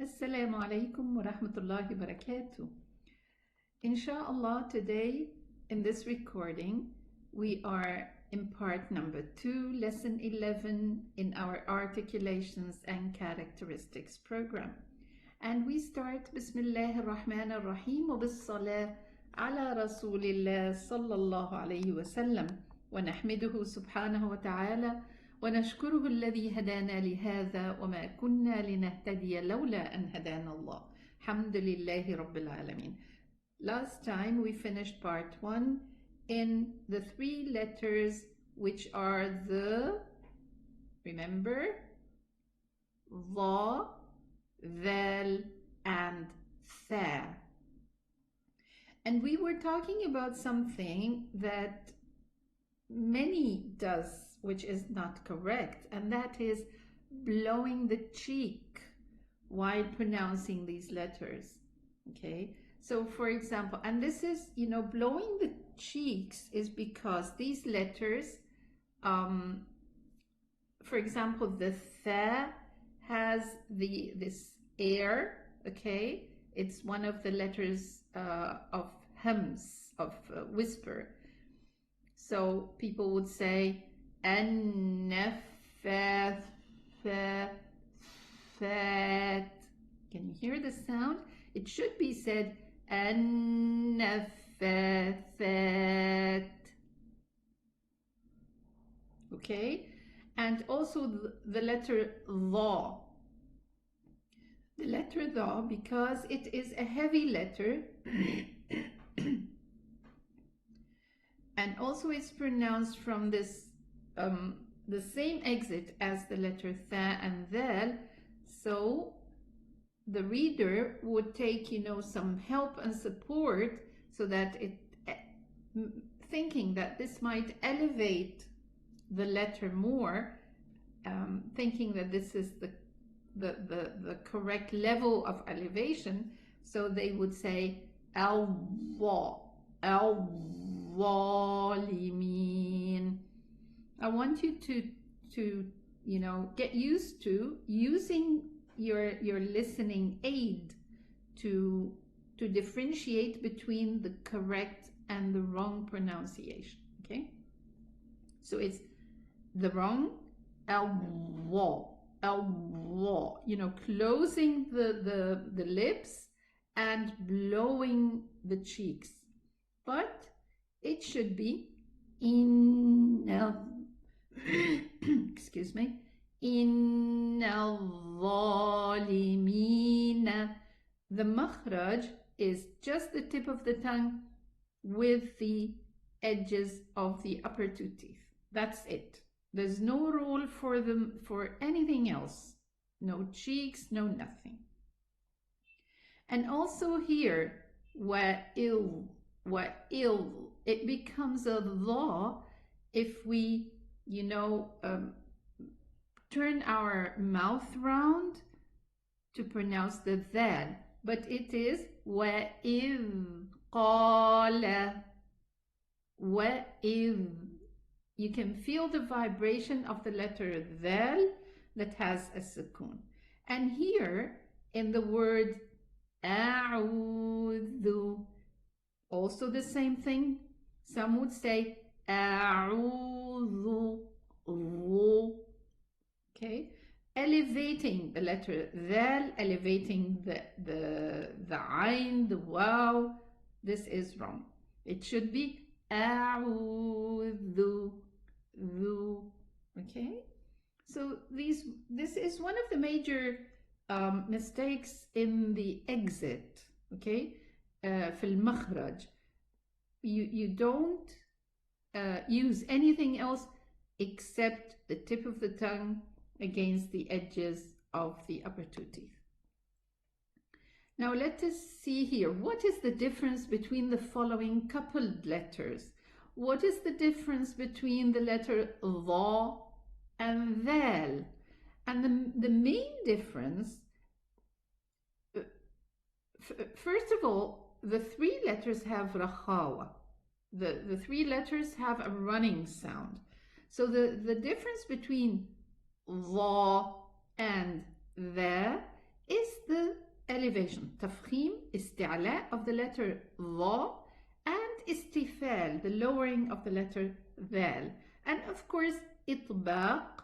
Assalamu alaikum wa rahmatullahi wa barakatuh. Inshallah, today in this recording, we are in part number 2, lesson 11 in our Articulations and Characteristics program. And we start Bismillah ar-Rahman ar-Rahim wa bis-salah ala Rasulillah sallallahu alayhi wa sallam wa nahmiduhu subhanahu wa ta'ala ونشكره الذي هدانا لهذا وما كنا لنهتدي لولا أن هدانا الله الحمد لله رب العالمين. Last time we finished part 1 in the 3 letters which are the, remember, Dha, Dhal and Tha. And we were talking about something that many does, which is not correct, and that is blowing the cheek while pronouncing these letters. Okay, so for example, and this is, blowing the cheeks is because these letters, for example, the Tha has this air. Okay, it's one of the letters of hums, of whisper. So people would say An-Naffat. Can you hear the sound? It should be said An-Naffat. Okay? And also the letter Dha. The letter Dha, because it is a heavy letter, and also it's pronounced from this the same exit as the letter Tha and Dhal, so the reader would take some help and support, so that thinking that this might elevate the letter more, thinking that this is the correct level of elevation, so they would say al-Dha, al-Zalimin. I want you to get used to using your listening aid to differentiate between the correct and the wrong pronunciation. Okay, so it's the wrong al-Dha, closing the lips and blowing the cheeks, but it should be excuse me, Al-Zalimina. The Makhraj is just the tip of the tongue with the edges of the upper 2 teeth. That's it. There's no rule for them for anything else. No cheeks, no nothing. And also here, wa'il, it becomes a Dha if we turn our mouth round to pronounce the Dhal, but it is وَإِذْ قَالَ. وَإِذْ. You can feel the vibration of the letter Dhal that has a sukoon. And here in the word أَعُوذُ, also the same thing. Some would say أَعُوذُ. Okay, elevating the letter Dhal, elevating the Ain, the Waw. This is wrong. It should be A'udhu. Okay, so this is one of the major mistakes in the exit. Okay, في المخرج. You don't use anything else except the tip of the tongue against the edges of the upper 2 teeth. Now let us see here. What is the difference between the following coupled letters? What is the difference between the letter Dha and Dhal? And the main difference, first of all, the 3 letters have rakhawa. The 3 letters have a running sound. So the difference between Dha and Dha is the elevation. Tafkhim, isti'la of the letter dha, and istifal, the lowering of the letter dhal. And of course, itbaq,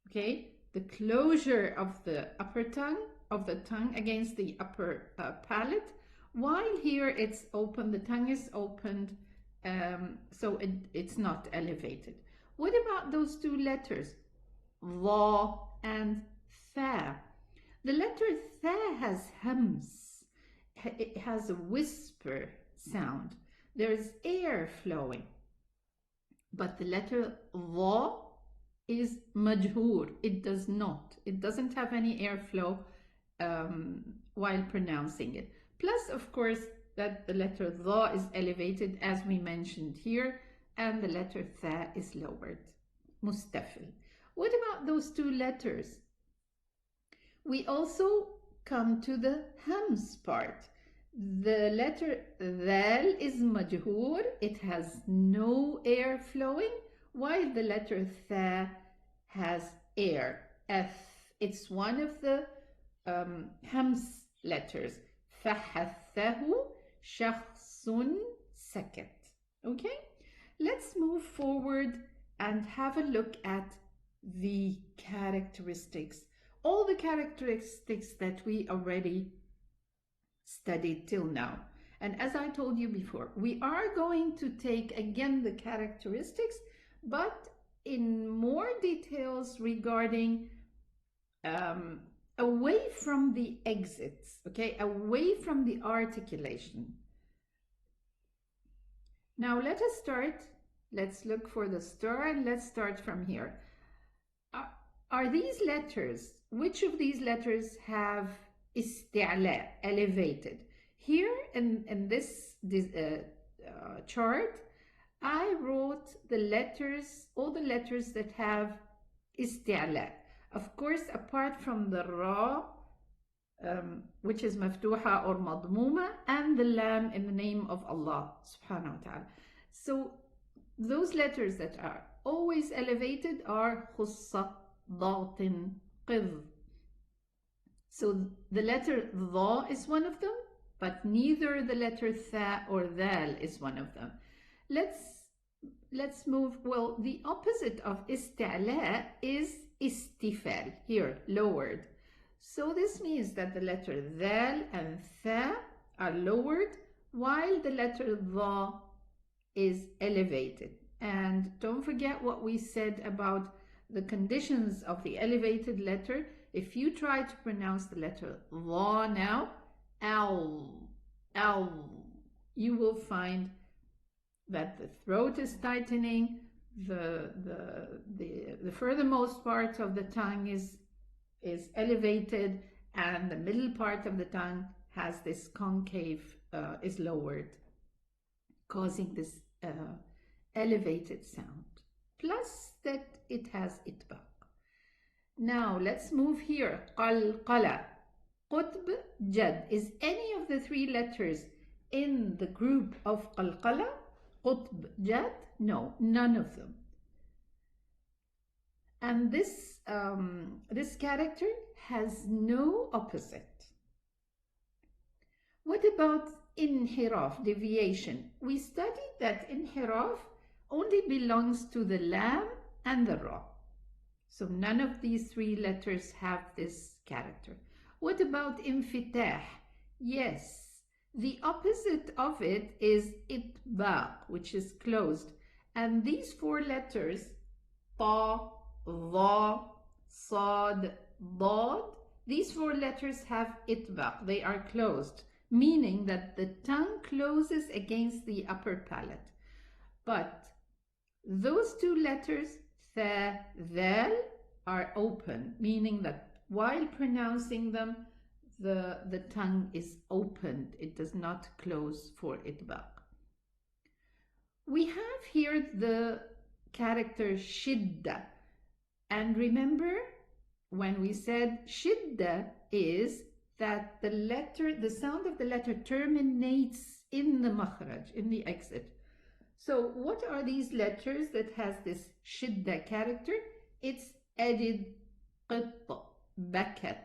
okay, the closure of the upper tongue, of the tongue against the upper palate, while here it's open, the tongue is opened, so it's not elevated. What about those two letters, dha and tha? The letter tha has hums, it has a whisper sound. There is air flowing. But the letter dha is majhoor. It does not. It doesn't have any airflow while pronouncing it. Plus, of course, that the letter dha is elevated, as we mentioned here, and the letter tha is lowered. Mustafil. What about those two letters? We also come to the hams part. The letter dhal is majhoor. It has no air flowing, while the letter tha has air. F. It's one of the hams letters. فَحَثَّهُ شَخْصٌ سَكَتْ. Okay? Let's move forward and have a look at the characteristics. All the characteristics that we already studied till now. And as I told you before, we are going to take again the characteristics, but in more details regarding away from the exits, okay, away from the articulation. Now let us start. Let's look for the star and let's start from here. Are these letters, which of these letters have isti'la, elevated? Here in this chart, I wrote the letters, all the letters that have isti'la. Of course, apart from the ra, which is maftuha or madmuma, and the lam in the name of Allah subhanahu wa ta'ala. So those letters that are always elevated are khussa, datin, qidh. So the letter dha is one of them, but neither the letter tha or dhal is one of them. Let's move. Well, the opposite of isti'la is istifal, here, lowered. So this means that the letter dhal and tha are lowered, while the letter dha is elevated. And don't forget what we said about the conditions of the elevated letter. If you try to pronounce the letter dha now, you will find that the throat is tightening, the furthermost part of the tongue is elevated, and the middle part of the tongue has this concave, is lowered, causing this elevated sound. Plus that it has itbaq. Now let's move here. Qalqala, qutb, jad. Is any of the three letters in the group of qalqala? Qutb, jad? No, none of them. And this character has no opposite. What about inhiraf, deviation? We studied that inhiraf only belongs to the lam and the ra. So none of these three letters have this character. What about infitah? Yes, the opposite of it is itbaq, which is closed. And these four letters, ta, dha, sad, dad, these four letters have itbaq. They are closed, meaning that the tongue closes against the upper palate. But those two letters, tha, dhal, are open, meaning that while pronouncing them, the tongue is opened. It does not close for itbaq. We have here the character shidda. And remember when we said shidda is that the sound of the letter terminates in the makhraj, in the exit. So what are these letters that has this shidda character? It's edid, qitt, bakat.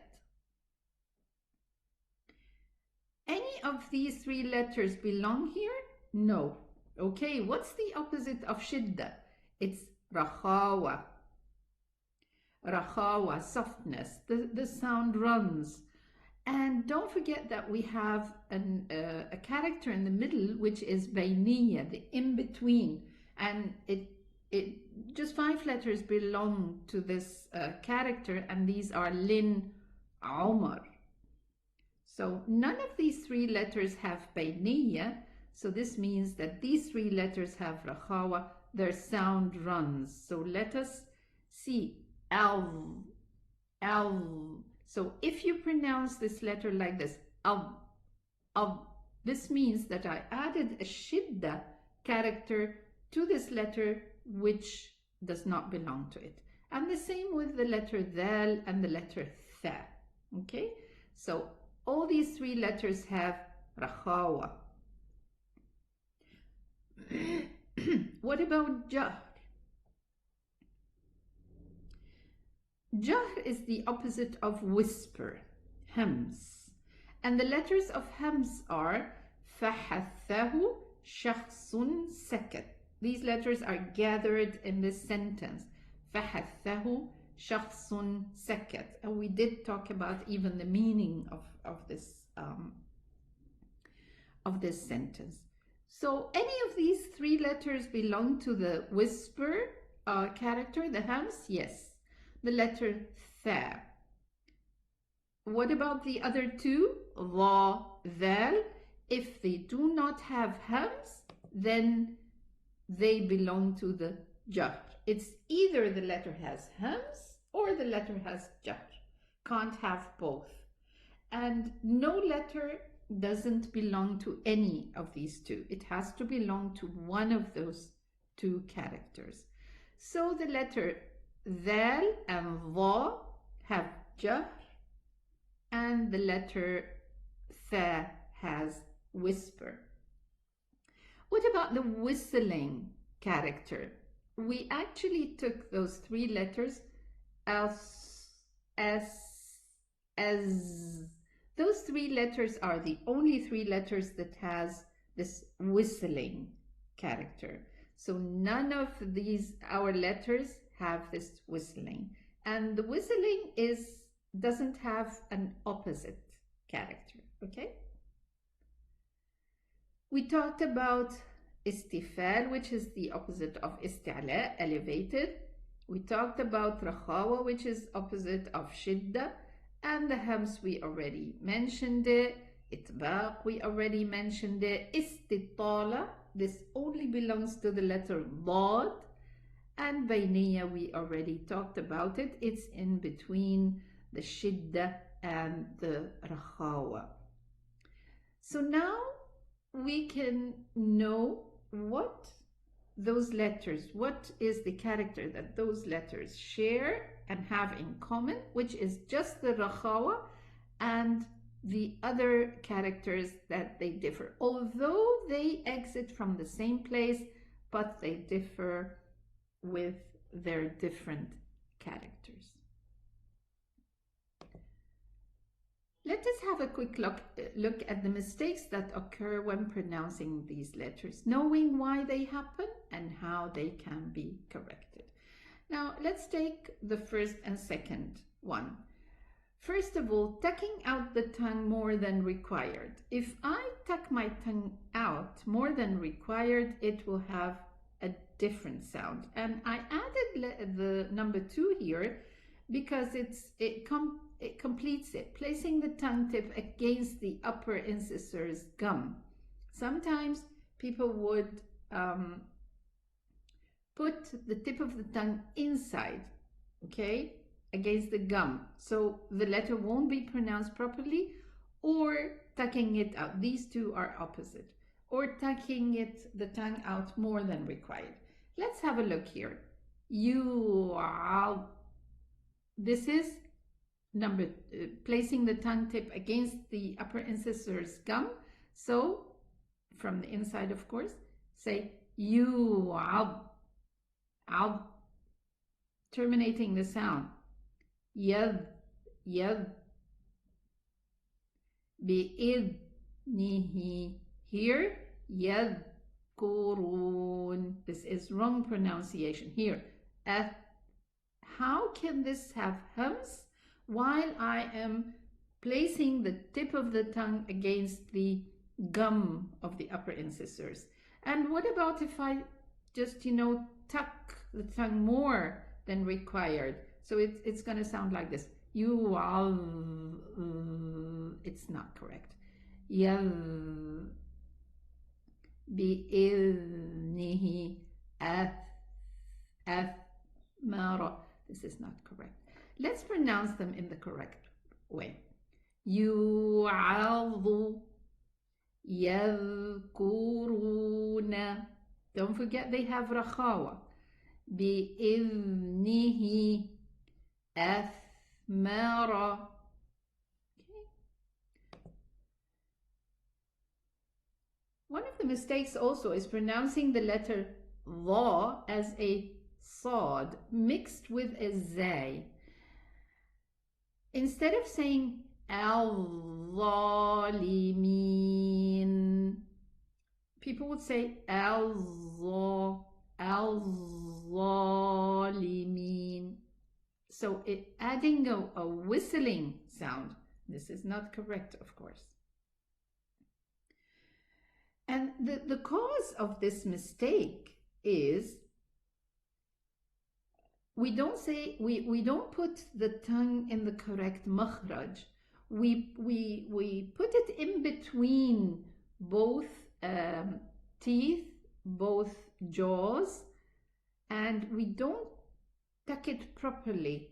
any of these three letters belong here? No. Okay, what's the opposite of shidda? It's rakhawa. Rakhawa, softness. The sound runs. And don't forget that we have a character in the middle, which is bayniya, the in-between. And it just 5 letters belong to this character, and these are lin, umar. So none of these 3 letters have bayniya, so this means that these 3 letters have rakhawa, their sound runs. So let us see. Al. So if you pronounce this letter like this, this means that I added a shidda character to this letter which does not belong to it. And the same with the letter dal and the letter tha. Okay? So all these 3 letters have rakhawa. What about jahr? Jahr is the opposite of whisper, hams. And the letters of hams are fahathahu shakhsun sakat. These letters are gathered in this sentence. Fahathahu shakhsun sakat. And we did talk about even the meaning of this sentence. So any of these 3 letters belong to the whisper character, the hams? Yes. The letter tha. What about the other 2? Dha, dhal. If they do not have hams, then they belong to the jahr. It's either the letter has hams or the letter has jahr. Can't have both. And no letter doesn't belong to any of these 2. It has to belong to one of those 2 characters. So the letter dhal and dha have jahr, and the letter tha has whisper. What about the whistling character? We actually took those 3 letters as. Those 3 letters are the only 3 letters that has this whistling character. So none of these, our letters, have this whistling. And the whistling doesn't have an opposite character, okay? We talked about istifal, which is the opposite of isti'la, elevated. We talked about rakhawa, which is opposite of shidda. And the hams, we already mentioned it. Itbaq, we already mentioned it. Istitala, this only belongs to the letter dad. And bayniya, we already talked about it. It's in between the shidda and the rakhawa. So now we can know what those letters, what is the character that those letters share and have in common, which is just the rakhawa, and the other characters that they differ. Although they exit from the same place, but they differ with their different characters. Let us have a quick look at the mistakes that occur when pronouncing these letters, knowing why they happen and how they can be corrected. Now, let's take the first and second one. First of all, tucking out the tongue more than required. If I tuck my tongue out more than required, it will have a different sound. And I added the number 2 here because it completes it, placing the tongue tip against the upper incisors gum. Sometimes people would put the tip of the tongue inside, okay, against the gum, so the letter won't be pronounced properly, or tucking it out. These 2 are opposite. Or tucking the tongue out more than required. Let's have a look here. This is placing the tongue tip against the upper incisors gum. So from the inside, of course, say terminating the sound. Yad, bi'id, nihi. Here, yadhkurun. This is wrong pronunciation. Here, how can this have hums while I am placing the tip of the tongue against the gum of the upper incisors? And what about if I just, tuck the tongue more than required? So it's going to sound like this. It's not correct. بإذنه أثمر. This is not correct. Let's pronounce them in the correct way. يُعَظُ, يذكرون. Don't forget they have rakhawa. بإذنه أثمر. One of the mistakes also is pronouncing the letter dha as a sad mixed with a zay. Instead of saying al-zalimin, people would say al-zalimin. So adding a whistling sound. This is not correct, of course. And the cause of this mistake is we don't put the tongue in the correct makhraj. We put it in between both teeth, both jaws, and we don't tuck it properly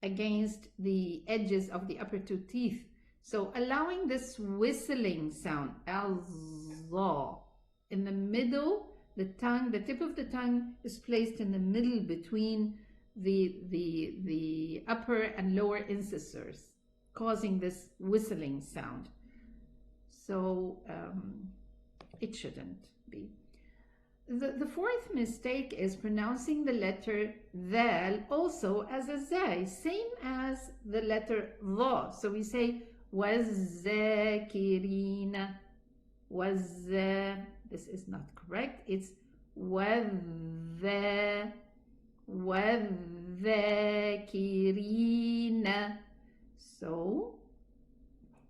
against the edges of the upper two teeth. So allowing this whistling sound, al-za, in the middle, the tip of the tongue is placed in the middle between the upper and lower incisors, causing this whistling sound. So it shouldn't be. The fourth mistake is pronouncing the letter dhal also as a zay, same as the letter dha. So we say وَالذَّاكِرِينَ. This is not correct. It's وَالذَّاكِرِينَ. So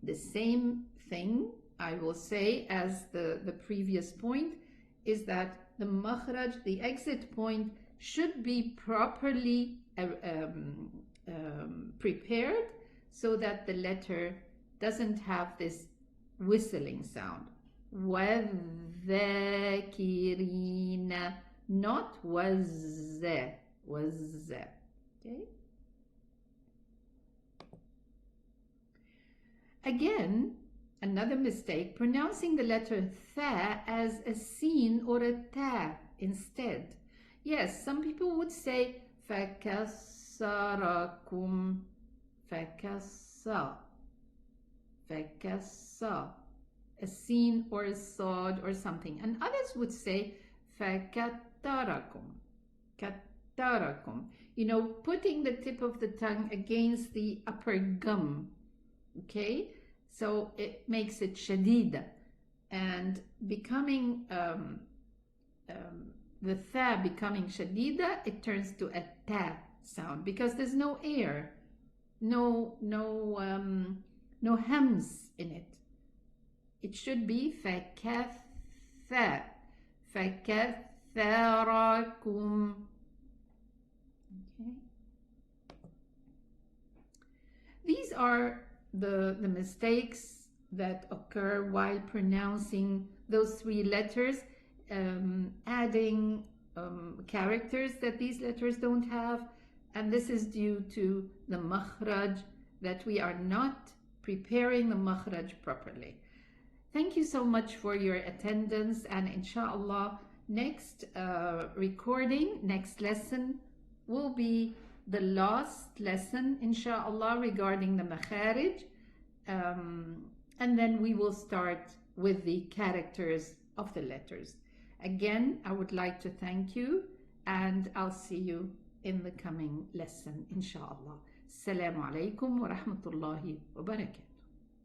the same thing I will say as the previous point is that the makhraj, the exit point, should be properly prepared so that the letter doesn't have this whistling sound. وَالذَّاكِرِينَ, not was. Okay? Again, another mistake, pronouncing the letter tha as a sin or a ta instead. Yes, some people would say فَكَسَّرَكُمْ, فَكَسَّ, a sin or a sad or something. And others would say فَكَتَّرَكُمْ, putting the tip of the tongue against the upper gum. Okay? So it makes it shadida, and becoming the tha becoming shadida, it turns to a ta sound because there's no air, no hums in it. It should be fakatha, fakatharakum. Okay. These are the mistakes that occur while pronouncing those three letters, adding characters that these letters don't have, and this is due to the makhraj, that we are not preparing the makhraj properly. Thank you so much for your attendance, and inshallah next recording, next lesson will be the last lesson, inshallah, regarding the makharij, and then we will start with the characters of the letters. Again, I would like to thank you, and I'll see you in the coming lesson, inshallah. Assalamu alaikum wa rahmatullahi wa barakatuh.